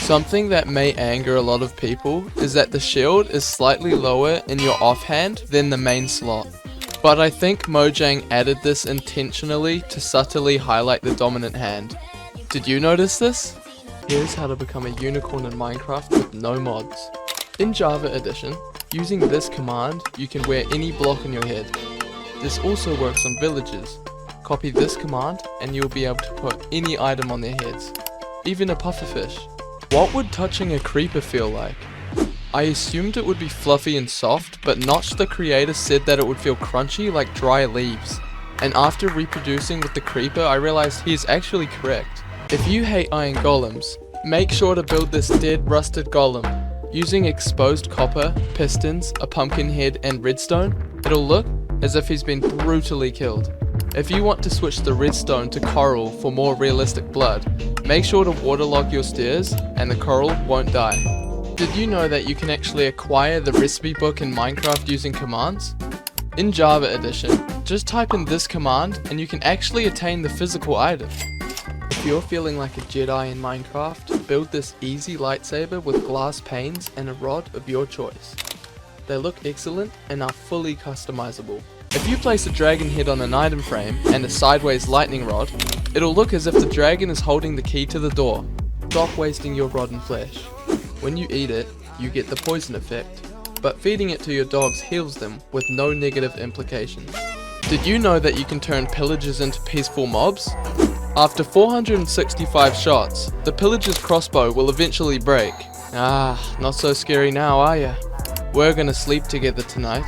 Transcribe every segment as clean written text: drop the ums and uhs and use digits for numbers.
Something that may anger a lot of people is that the shield is slightly lower in your offhand than the main slot. But I think Mojang added this intentionally to subtly highlight the dominant hand. Did you notice this? Here's how to become a unicorn in Minecraft with no mods. In Java Edition, using this command, you can wear any block on your head. This also works on villagers. Copy this command and you'll be able to put any item on their heads, even a pufferfish. What would touching a creeper feel like? I assumed it would be fluffy and soft, but Notch the creator said that it would feel crunchy like dry leaves. And after reproducing with the creeper, I realized he is actually correct. If you hate iron golems, make sure to build this dead rusted golem. Using exposed copper, pistons, a pumpkin head and redstone, it'll look as if he's been brutally killed. If you want to switch the redstone to coral for more realistic blood, make sure to waterlog your stairs and the coral won't die. Did you know that you can actually acquire the recipe book in Minecraft using commands? In Java Edition, just type in this command and you can actually attain the physical item. If you're feeling like a Jedi in Minecraft, build this easy lightsaber with glass panes and a rod of your choice. They look excellent and are fully customizable. If you place a dragon head on an item frame and a sideways lightning rod, it'll look as if the dragon is holding the key to the door. Stop wasting your rotten flesh. When you eat it, you get the poison effect, but feeding it to your dogs heals them with no negative implications. Did you know that you can turn pillagers into peaceful mobs? After 465 shots, the pillager's crossbow will eventually break. Ah, not so scary now, are ya? We're gonna sleep together tonight.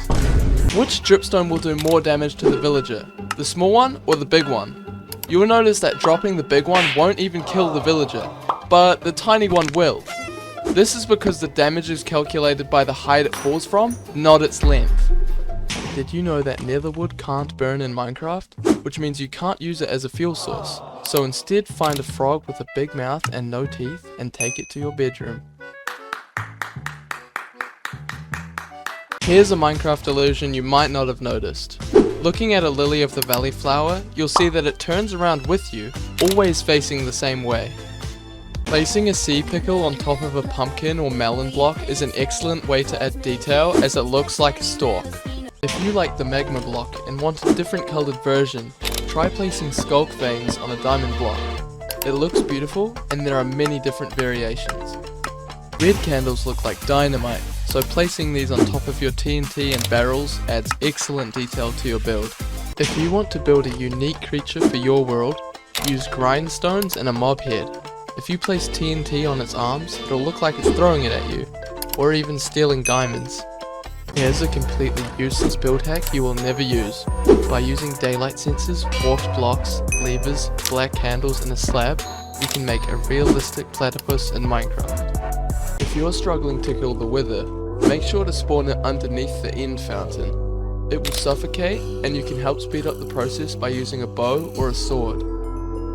Which dripstone will do more damage to the villager? The small one or the big one? You will notice that dropping the big one won't even kill the villager, but the tiny one will. This is because the damage is calculated by the height it falls from, not its length. Did you know that netherwood can't burn in Minecraft? Which means you can't use it as a fuel source. So instead find a frog with a big mouth and no teeth and take it to your bedroom. Here's a Minecraft illusion you might not have noticed. Looking at a lily of the valley flower, you'll see that it turns around with you, always facing the same way. Placing a sea pickle on top of a pumpkin or melon block is an excellent way to add detail as it looks like a stalk. If you like the magma block and want a different coloured version, try placing skulk veins on a diamond block. It looks beautiful and there are many different variations. Red candles look like dynamite, so placing these on top of your TNT and barrels adds excellent detail to your build. If you want to build a unique creature for your world, use grindstones and a mob head. If you place TNT on its arms, it'll look like it's throwing it at you, or even stealing diamonds. Here's a completely useless build hack you will never use. By using daylight sensors, warped blocks, levers, black candles and a slab, you can make a realistic platypus in Minecraft. If you're struggling to kill the wither, make sure to spawn it underneath the end fountain. It will suffocate and you can help speed up the process by using a bow or a sword.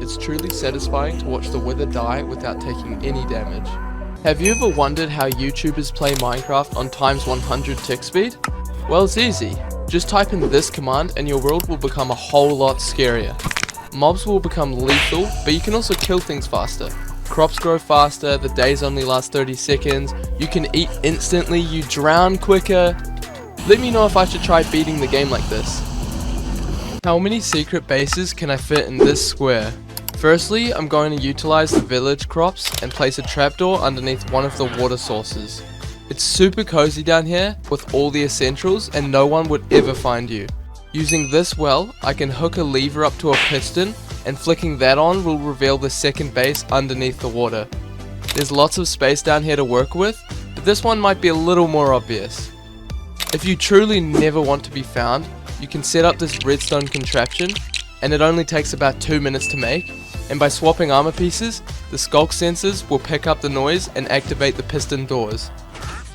It's truly satisfying to watch the wither die without taking any damage. Have you ever wondered how YouTubers play Minecraft on ×100 tick speed? Well, it's easy. Just type in this command and your world will become a whole lot scarier. Mobs will become lethal, but you can also kill things faster. Crops grow faster, the days only last 30 seconds, you can eat instantly, you drown quicker. Let me know if I should try beating the game like this. How many secret bases can I fit in this square? Firstly, I'm going to utilize the village crops and place a trapdoor underneath one of the water sources. It's super cozy down here with all the essentials and no one would ever find you. Using this well, I can hook a lever up to a piston and flicking that on will reveal the second base underneath the water. There's lots of space down here to work with, but this one might be a little more obvious. If you truly never want to be found, you can set up this redstone contraption and it only takes about 2 minutes to make, and by swapping armor pieces, the skulk sensors will pick up the noise and activate the piston doors.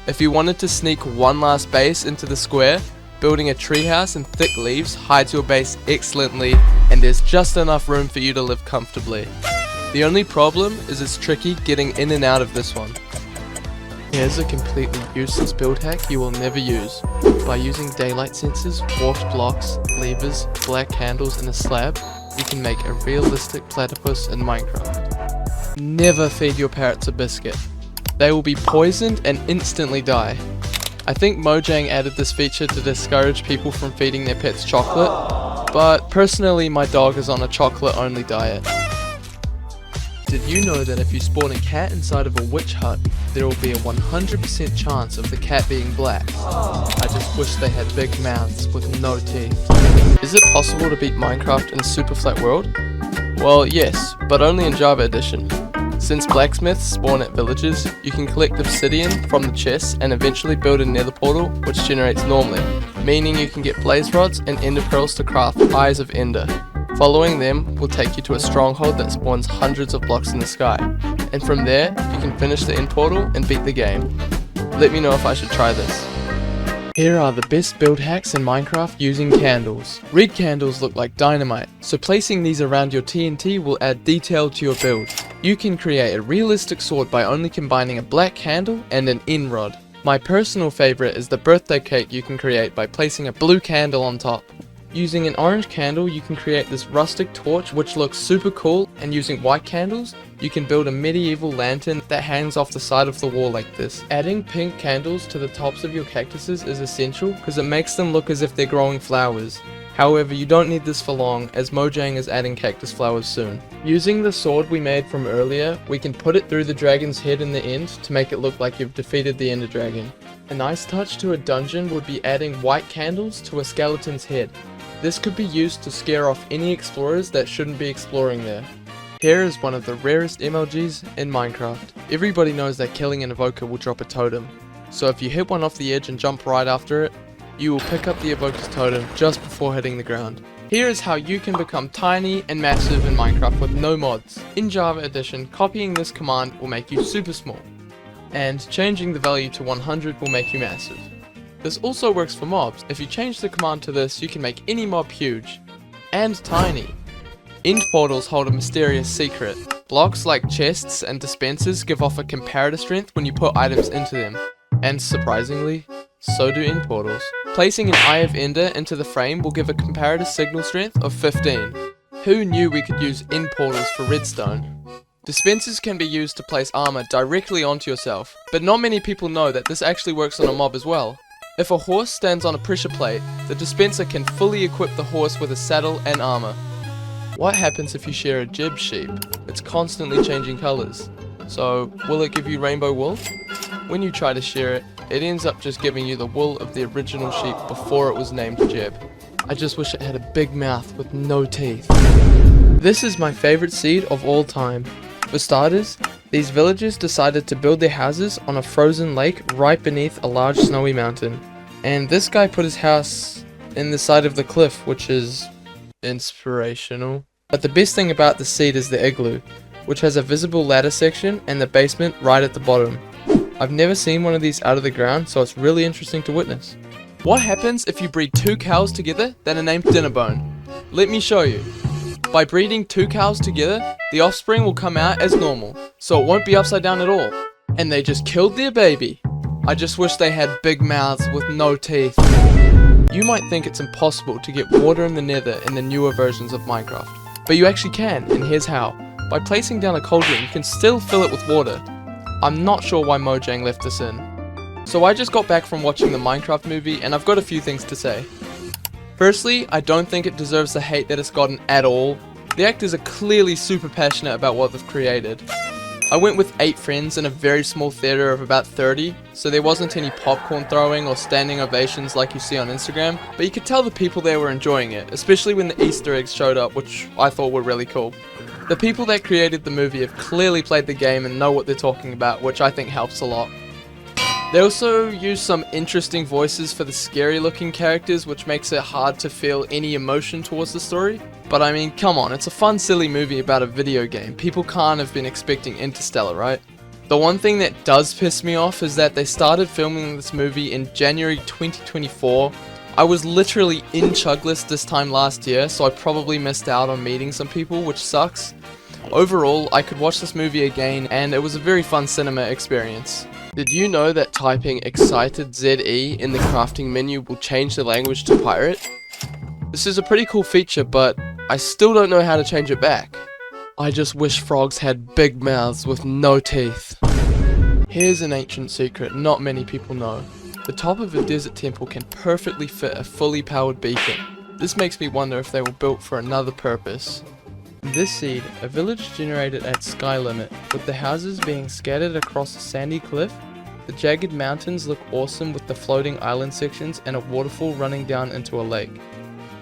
If you wanted to sneak one last base into the square, building a treehouse and thick leaves hides your base excellently and there's just enough room for you to live comfortably. The only problem is it's tricky getting in and out of this one. Here's a completely useless build hack you will never use. By using daylight sensors, warped blocks, levers, black candles and a slab, you can make a realistic platypus in Minecraft. Never feed your parrots a biscuit. They will be poisoned and instantly die. I think Mojang added this feature to discourage people from feeding their pets chocolate, but personally my dog is on a chocolate only diet. Did you know that if you spawn a cat inside of a witch hut, there will be a 100% chance of the cat being black? I just wish they had big mouths with no teeth. Is it possible to beat Minecraft in a super flat world? Well, yes, but only in Java edition. Since blacksmiths spawn at villages, you can collect obsidian from the chests and eventually build a nether portal which generates normally, meaning you can get blaze rods and ender pearls to craft Eyes of Ender. Following them will take you to a stronghold that spawns hundreds of blocks in the sky, and from there you can finish the end portal and beat the game. Let me know if I should try this. Here are the best build hacks in Minecraft using candles. Red candles look like dynamite, so placing these around your TNT will add detail to your build. You can create a realistic sword by only combining a black candle and an end rod. My personal favorite is the birthday cake you can create by placing a blue candle on top. Using an orange candle you can create this rustic torch which looks super cool, and using white candles you can build a medieval lantern that hangs off the side of the wall like this. Adding pink candles to the tops of your cactuses is essential because it makes them look as if they're growing flowers. However, you don't need this for long as Mojang is adding cactus flowers soon. Using the sword we made from earlier, we can put it through the dragon's head in the end to make it look like you've defeated the ender dragon. A nice touch to a dungeon would be adding white candles to a skeleton's head. This could be used to scare off any explorers that shouldn't be exploring there. Here is one of the rarest MLGs in Minecraft. Everybody knows that killing an evoker will drop a totem, so if you hit one off the edge and jump right after it, you will pick up the evoker's totem just before hitting the ground. Here is how you can become tiny and massive in Minecraft with no mods. In Java edition, copying this command will make you super small, and changing the value to 100 will make you massive. This also works for mobs. If you change the command to this, you can make any mob huge and tiny. End portals hold a mysterious secret. Blocks like chests and dispensers give off a comparative strength when you put items into them, and surprisingly, so do end portals. Placing an Eye of Ender into the frame will give a comparative signal strength of 15. Who knew we could use end portals for redstone? Dispensers can be used to place armor directly onto yourself, but not many people know that this actually works on a mob as well. If a horse stands on a pressure plate, the dispenser can fully equip the horse with a saddle and armor. What happens if you share a gib sheep? It's constantly changing colors. So, will it give you rainbow wool? When you try to share it, it ends up just giving you the wool of the original sheep before it was named Jib. I just wish it had a big mouth with no teeth. This is my favorite seed of all time. For starters, these villagers decided to build their houses on a frozen lake right beneath a large snowy mountain. And this guy put his house in the side of the cliff, which is inspirational. But the best thing about the seed is the igloo, which has a visible ladder section and the basement right at the bottom. I've never seen one of these out of the ground, so it's really interesting to witness. What happens if you breed two cows together that are named Dinnerbone? Let me show you. By breeding two cows together, the offspring will come out as normal, so it won't be upside down at all. And they just killed their baby. I just wish they had big mouths with no teeth. You might think it's impossible to get water in the nether in the newer versions of Minecraft, but you actually can, and here's how. By placing down a cauldron, you can still fill it with water. I'm not sure why Mojang left this in. So I just got back from watching the Minecraft movie, and I've got a few things to say. Firstly, I don't think it deserves the hate that it's gotten at all. The actors are clearly super passionate about what they've created. I went with 8 friends in a very small theater of about 30, so there wasn't any popcorn throwing or standing ovations like you see on Instagram, but you could tell the people there were enjoying it, especially when the Easter eggs showed up, which I thought were really cool. The people that created the movie have clearly played the game and know what they're talking about, which I think helps a lot. They also use some interesting voices for the scary looking characters, which makes it hard to feel any emotion towards the story. But I mean, come on, it's a fun silly movie about a video game. People can't have been expecting Interstellar, right? The one thing that does piss me off is that they started filming this movie in January 2024. I was literally in Chugless this time last year, so I probably missed out on meeting some people, which sucks. Overall, I could watch this movie again, and it was a very fun cinema experience. Did you know that typing excited ZE in the crafting menu will change the language to pirate? This is a pretty cool feature, but I still don't know how to change it back. I just wish frogs had big mouths with no teeth. Here's an ancient secret not many people know. The top of a desert temple can perfectly fit a fully powered beacon. This makes me wonder if they were built for another purpose. In this seed, a village generated at sky limit, with the houses being scattered across a sandy cliff. The jagged mountains look awesome with the floating island sections and a waterfall running down into a lake.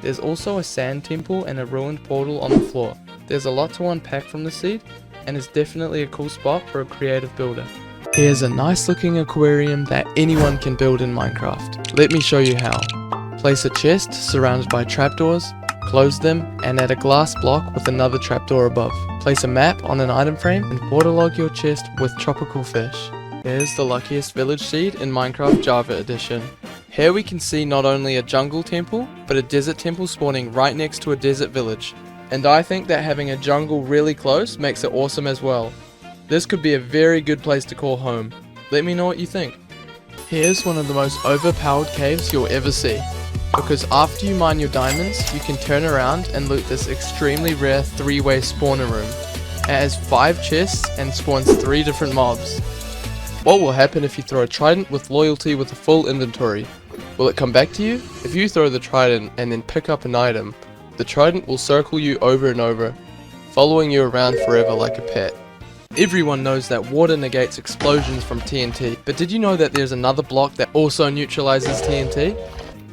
There's also a sand temple and a ruined portal on the floor. There's a lot to unpack from the seed, and it's definitely a cool spot for a creative builder. Here's a nice looking aquarium that anyone can build in Minecraft. Let me show you how. Place a chest surrounded by trapdoors, close them, and add a glass block with another trapdoor above. Place a map on an item frame and waterlog your chest with tropical fish. Here's the luckiest village seed in Minecraft Java Edition. Here we can see not only a jungle temple, but a desert temple spawning right next to a desert village. And I think that having a jungle really close makes it awesome as well. This could be a very good place to call home. Let me know what you think. Here's one of the most overpowered caves you'll ever see. Because after you mine your diamonds, you can turn around and loot this extremely rare 3-way spawner room. It has 5 chests and spawns 3 different mobs. What will happen if you throw a trident with loyalty with a full inventory? Will it come back to you? If you throw the trident and then pick up an item, the trident will circle you over and over, following you around forever like a pet. Everyone knows that water negates explosions from TNT, but did you know that there's another block that also neutralizes TNT?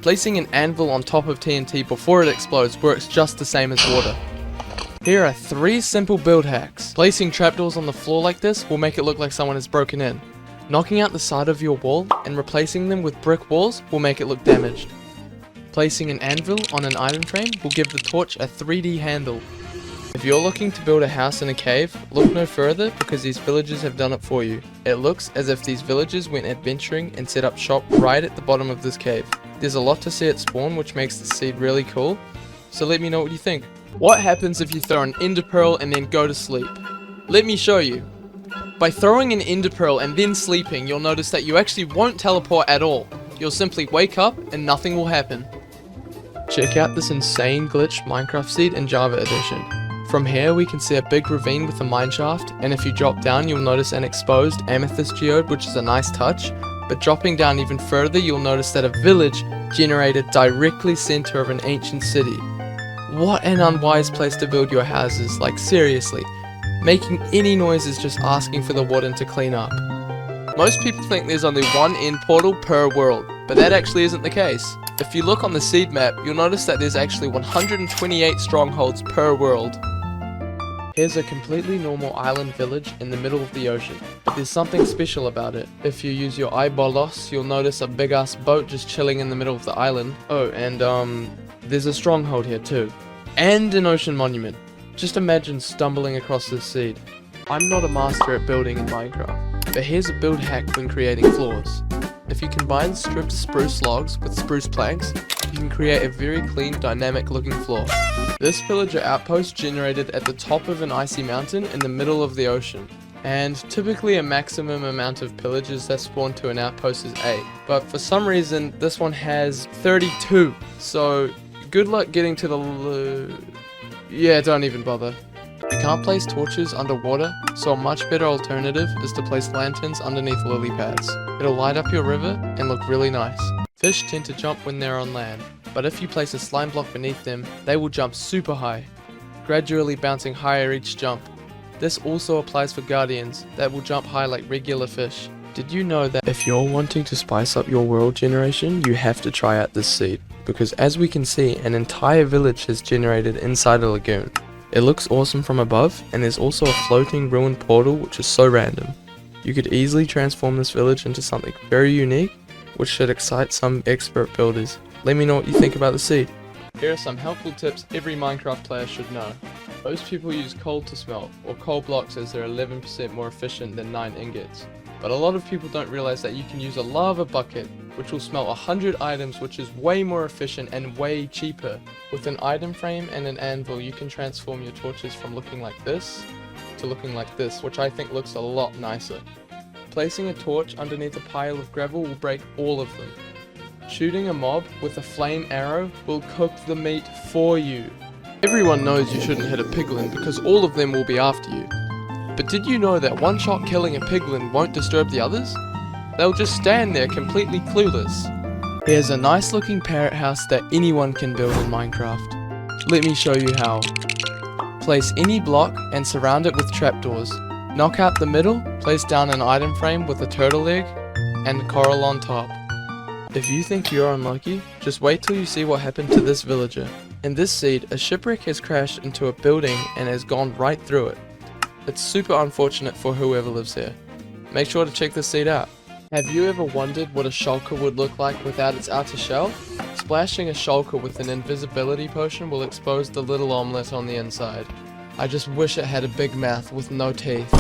Placing an anvil on top of TNT before it explodes works just the same as water. Here are 3 simple build hacks. Placing trapdoors on the floor like this will make it look like someone has broken in. Knocking out the side of your wall and replacing them with brick walls will make it look damaged. Placing an anvil on an item frame will give the torch a 3D handle. If you're looking to build a house in a cave, look no further because these villagers have done it for you. It looks as if these villagers went adventuring and set up shop right at the bottom of this cave. There's a lot to see at spawn which makes the seed really cool, so let me know what you think. What happens if you throw an ender pearl and then go to sleep? Let me show you. By throwing an ender pearl and then sleeping, you'll notice that you actually won't teleport at all. You'll simply wake up and nothing will happen. Check out this insane glitch Minecraft seed in Java Edition. From here we can see a big ravine with a mineshaft, and if you drop down you'll notice an exposed amethyst geode, which is a nice touch, but dropping down even further you'll notice that a village generated directly center of an ancient city. What an unwise place to build your houses, like seriously. Making any noise is just asking for the warden to clean up. Most people think there's only one end portal per world, but that actually isn't the case. If you look on the seed map, you'll notice that there's actually 128 strongholds per world. Here's a completely normal island village in the middle of the ocean, but there's something special about it. If you use your eyeballs, you'll notice a big ass boat just chilling in the middle of the island. Oh, and there's a stronghold here too. And an ocean monument. Just imagine stumbling across this seed. I'm not a master at building in Minecraft, but here's a build hack when creating floors. If you combine stripped spruce logs with spruce planks, you can create a very clean, dynamic looking floor. This villager outpost generated at the top of an icy mountain in the middle of the ocean. And typically a maximum amount of pillagers that spawn to an outpost is 8. But for some reason, this one has 32. So good luck getting to the yeah, don't even bother. You can't place torches underwater, so a much better alternative is to place lanterns underneath lily pads. It'll light up your river and look really nice. Fish tend to jump when they're on land, but if you place a slime block beneath them, they will jump super high, gradually bouncing higher each jump. This also applies for guardians that will jump high like regular fish. Did you know that if you're wanting to spice up your world generation, you have to try out this seed? Because as we can see, an entire village is generated inside a lagoon. It looks awesome from above, and there's also a floating ruined portal which is so random. You could easily transform this village into something very unique, which should excite some expert builders. Let me know what you think about the seed. Here are some helpful tips every Minecraft player should know. Most people use coal to smelt, or coal blocks, as they're 11% more efficient than 9 ingots. But a lot of people don't realize that you can use a lava bucket, which will smelt 100 items, which is way more efficient and way cheaper. With an item frame and an anvil, you can transform your torches from looking like this to looking like this, which I think looks a lot nicer. Placing a torch underneath a pile of gravel will break all of them. Shooting a mob with a flame arrow will cook the meat for you. Everyone knows you shouldn't hit a piglin because all of them will be after you. But But did you know that one shot killing a piglin won't disturb the others? They'll just stand there completely clueless. Here's a nice looking parrot house that anyone can build in Minecraft. Let me show you how. Place any block and surround it with trapdoors. Knock out the middle, place down an item frame with a turtle egg and coral on top. If you think you're unlucky, just wait till you see what happened to this villager. In this seed, a shipwreck has crashed into a building and has gone right through it. It's super unfortunate for whoever lives here. Make sure to check this seed out. Have you ever wondered what a shulker would look like without its outer shell? Splashing a shulker with an invisibility potion will expose the little omelette on the inside. I just wish it had a big mouth with no teeth.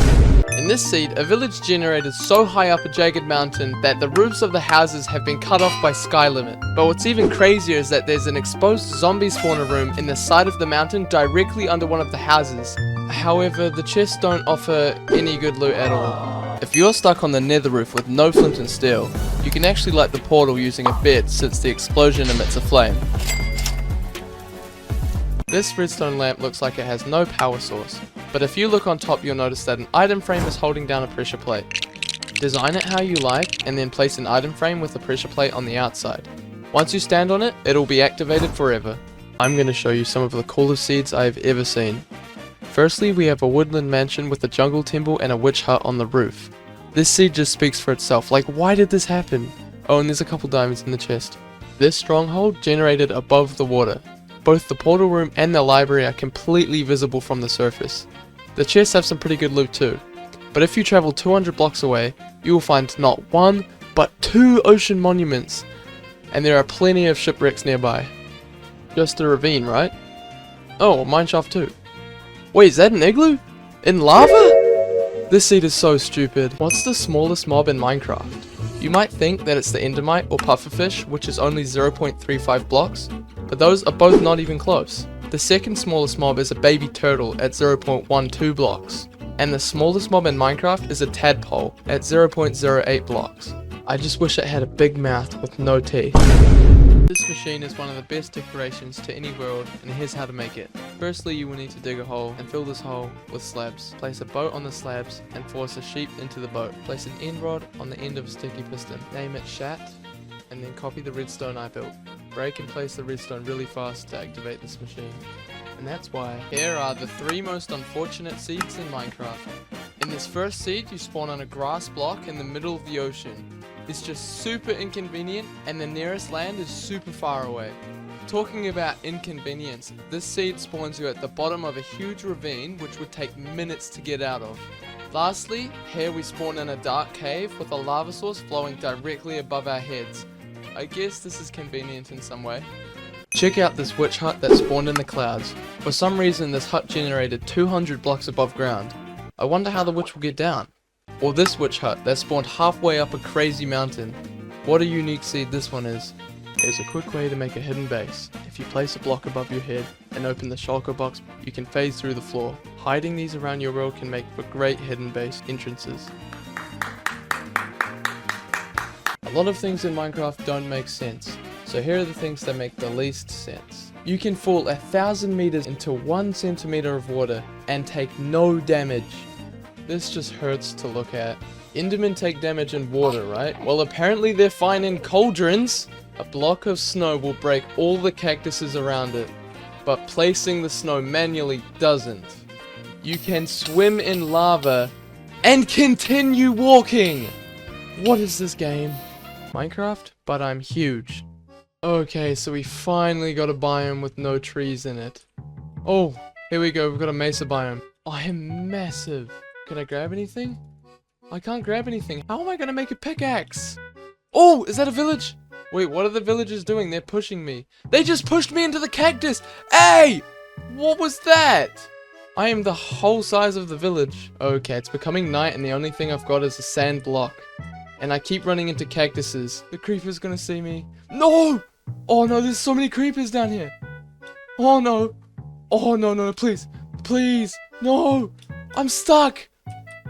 In this seed, a village generated so high up a jagged mountain that the roofs of the houses have been cut off by sky limit. But what's even crazier is that there's an exposed zombie spawner room in the side of the mountain directly under one of the houses. However, the chests don't offer any good loot at all. If you're stuck on the nether roof with no flint and steel, you can actually light the portal using a bed since the explosion emits a flame. This redstone lamp looks like it has no power source, but if you look on top you'll notice that an item frame is holding down a pressure plate. Design it how you like and then place an item frame with a pressure plate on the outside. Once you stand on it, it'll be activated forever. I'm going to show you some of the coolest seeds I have ever seen. Firstly, we have a woodland mansion with a jungle temple and a witch hut on the roof. This seed just speaks for itself, like why did this happen? Oh, and there's a couple diamonds in the chest. This stronghold generated above the water. Both the portal room and the library are completely visible from the surface. The chests have some pretty good loot too, but if you travel 200 blocks away, you will find not one, but 2 ocean monuments, and there are plenty of shipwrecks nearby. Just a ravine, right? Oh, a mineshaft too. Wait, is that an igloo? In lava? This seed is so stupid. What's the smallest mob in Minecraft? You might think that it's the endermite or pufferfish, which is only 0.35 blocks, but those are both not even close. The second smallest mob is a baby turtle at 0.12 blocks, and the smallest mob in Minecraft is a tadpole at 0.08 blocks. I just wish it had a big mouth with no teeth. This machine is one of the best decorations to any world, and here's how to make it. Firstly, you will need to dig a hole and fill this hole with slabs. Place a boat on the slabs and force a sheep into the boat. Place an end rod on the end of a sticky piston. Name it Shat, and then copy the redstone I built. Break and place the redstone really fast to activate this machine. And that's why. Here are the 3 most unfortunate seeds in Minecraft. In this first seed, you spawn on a grass block in the middle of the ocean. It's just super inconvenient, and the nearest land is super far away. Talking about inconvenience, this seed spawns you at the bottom of a huge ravine which would take minutes to get out of. Lastly, here we spawn in a dark cave with a lava source flowing directly above our heads. I guess this is convenient in some way. Check out this witch hut that spawned in the clouds. For some reason this hut generated 200 blocks above ground. I wonder how the witch will get down. Or this witch hut that spawned halfway up a crazy mountain. What a unique seed this one is. There's a quick way to make a hidden base. If you place a block above your head and open the shulker box, you can phase through the floor. Hiding these around your world can make for great hidden base entrances. A lot of things in Minecraft don't make sense, so here are the things that make the least sense. You can fall 1,000 meters into 1 centimeter of water and take no damage. This just hurts to look at. Endermen take damage in water, right? Well, apparently they're fine in cauldrons. A block of snow will break all the cactuses around it, but placing the snow manually doesn't. You can swim in lava and continue walking. What is this game? Minecraft, but I'm huge. Okay, so we finally got a biome with no trees in it. Oh, here we go, we've got a mesa biome. I am massive. Can I grab anything? I can't grab anything. How am I gonna make a pickaxe? Oh, is that a village? Wait, what are the villagers doing? They're pushing me. They just pushed me into the cactus! Hey! What was that? I am the whole size of the village. Okay, it's becoming night and the only thing I've got is a sand block. And I keep running into cactuses. The creeper's gonna see me. No! Oh no, there's so many creepers down here. Oh no. Oh no, no, please. Please. No! I'm stuck!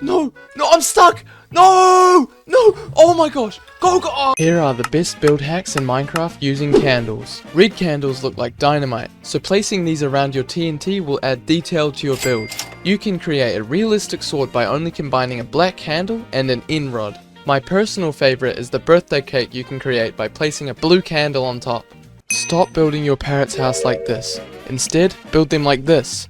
No! No, I'm stuck! No! No! Oh my gosh! Go! Oh. Here are the best build hacks in Minecraft using candles. Red candles look like dynamite, so placing these around your TNT will add detail to your build. You can create a realistic sword by only combining a black candle and an in rod. My personal favorite is the birthday cake you can create by placing a blue candle on top. Stop building your parrot's house like this. Instead, build them like this.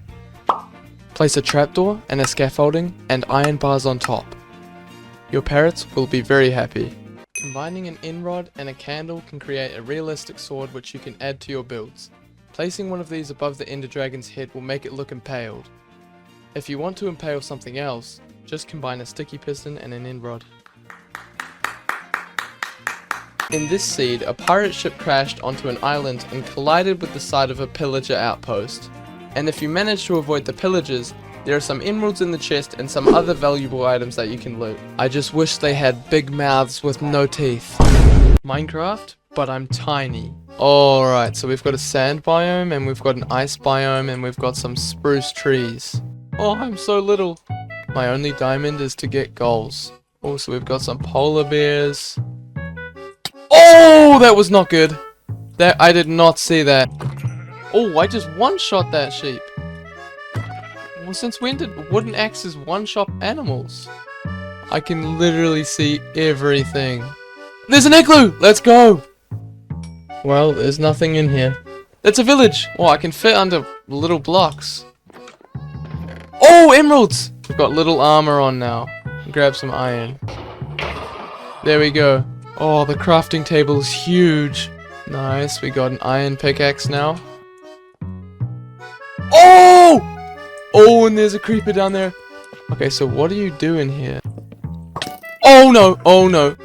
Place a trapdoor and a scaffolding and iron bars on top. Your parrots will be very happy. Combining an in rod and a candle can create a realistic sword which you can add to your builds. Placing one of these above the ender dragon's head will make it look impaled. If you want to impale something else, just combine a sticky piston and an in rod. In this seed, a pirate ship crashed onto an island and collided with the side of a pillager outpost. And if you manage to avoid the pillagers, there are some emeralds in the chest and some other valuable items that you can loot. I just wish they had big mouths with no teeth. Minecraft, but I'm tiny. Alright, so we've got a sand biome and we've got an ice biome and we've got some spruce trees. Oh, I'm so little. My only diamond is to get goals. Also, we've got some polar bears. Oh, that was not good. I did not see that. Oh, I just one-shot that sheep. Well, since when did wooden axes one-shot animals? I can literally see everything. There's an igloo! Let's go! Well, there's nothing in here. It's a village! Oh, I can fit under little blocks. Oh, emeralds! We've got little armor on now. Grab some iron. There we go. Oh, the crafting table is huge. Nice, we got an iron pickaxe now. Oh! Oh, and there's a creeper down there. Okay, so what do you do in here? Oh no! Oh no!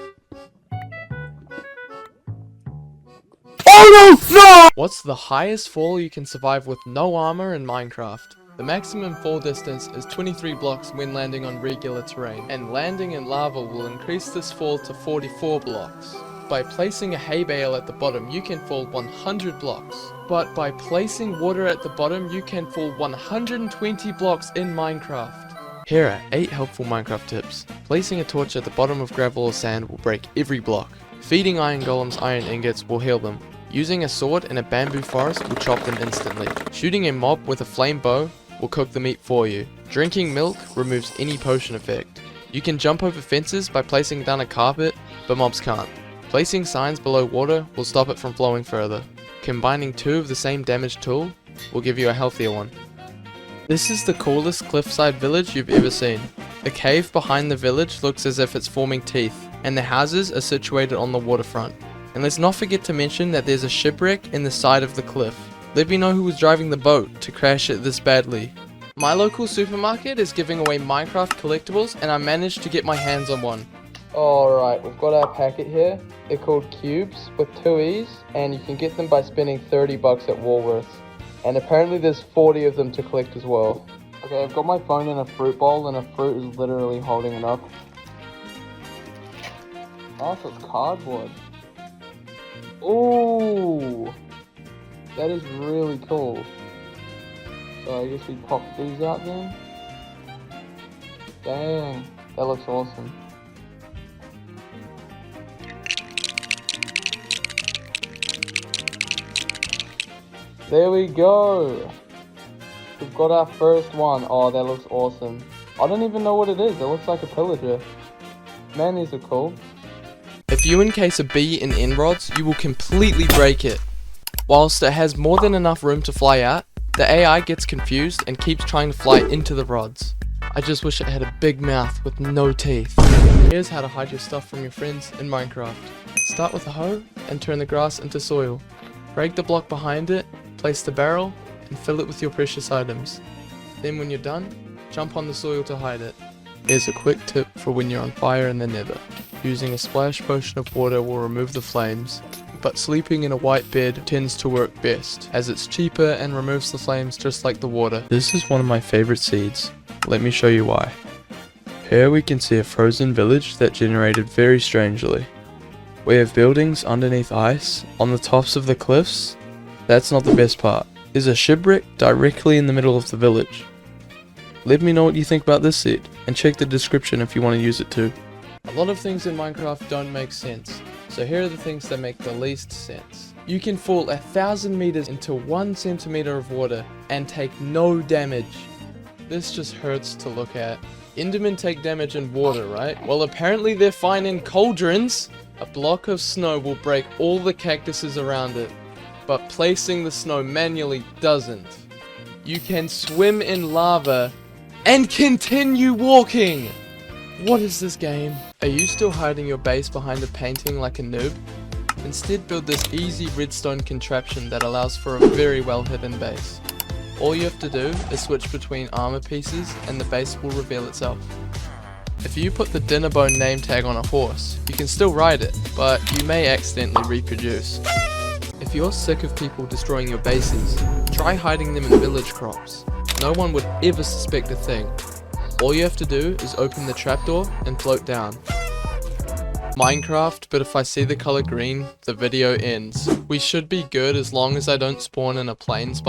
Oh no! No! What's the highest fall you can survive with no armor in Minecraft? The maximum fall distance is 23 blocks when landing on regular terrain, and landing in lava will increase this fall to 44 blocks. By placing a hay bale at the bottom, you can fall 100 blocks. But by placing water at the bottom, you can fall 120 blocks in Minecraft. Here are 8 helpful Minecraft tips. Placing a torch at the bottom of gravel or sand will break every block. Feeding iron golems iron ingots will heal them. Using a sword in a bamboo forest will chop them instantly. Shooting a mob with a flame bow will cook the meat for you. Drinking milk removes any potion effect. You can jump over fences by placing down a carpet, but mobs can't. Placing signs below water will stop it from flowing further. Combining 2 of the same damage tool will give you a healthier one. This is the coolest cliffside village you've ever seen. The cave behind the village looks as if it's forming teeth, and the houses are situated on the waterfront. And let's not forget to mention that there's a shipwreck in the side of the cliff. Let me know who was driving the boat to crash it this badly. My local supermarket is giving away Minecraft collectibles, and I managed to get my hands on one. Alright, we've got our packet here. They're called cubes with 2 E's, and you can get them by spending 30 bucks at Woolworths. And apparently there's 40 of them to collect as well. Okay, I've got my phone in a fruit bowl, and a fruit is literally holding it up. Oh, so it's cardboard. Ooh! That is really cool. So I guess we pop these out then. Dang, that looks awesome. There we go! We've got our first one. Oh, that looks awesome. I don't even know what it is. It looks like a pillager. Man, these are cool. If you encase a bee in end rods, you will completely break it. Whilst it has more than enough room to fly out, the AI gets confused and keeps trying to fly into the rods. I just wish it had a big mouth with no teeth. Here's how to hide your stuff from your friends in Minecraft. Start with a hoe and turn the grass into soil. Break the block behind it, place the barrel, and fill it with your precious items. Then when you're done, jump on the soil to hide it. Here's a quick tip for when you're on fire in the nether. Using a splash potion of water will remove the flames, but sleeping in a white bed tends to work best, as it's cheaper and removes the flames just like the water. This is one of my favorite seeds. Let me show you why. Here we can see a frozen village that generated very strangely. We have buildings underneath ice, on the tops of the cliffs. That's not the best part. There's a shipwreck directly in the middle of the village. Let me know what you think about this seed, and check the description if you want to use it too. A lot of things in Minecraft don't make sense, so here are the things that make the least sense. You can fall 1,000 meters into 1 centimeter of water and take no damage. This just hurts to look at. Endermen take damage in water, right? Well, apparently they're fine in cauldrons. A block of snow will break all the cactuses around it, but placing the snow manually doesn't. You can swim in lava and continue walking! What is this game? Are you still hiding your base behind a painting like a noob? Instead, build this easy redstone contraption that allows for a very well hidden base. All you have to do is switch between armor pieces and the base will reveal itself. If you put the Dinnerbone name tag on a horse, you can still ride it, but you may accidentally reproduce. If you're sick of people destroying your bases, try hiding them in village crops. No one would ever suspect a thing. All you have to do is open the trapdoor and float down. Minecraft, but if I see the color green, the video ends. We should be good as long as I don't spawn in a plains biome.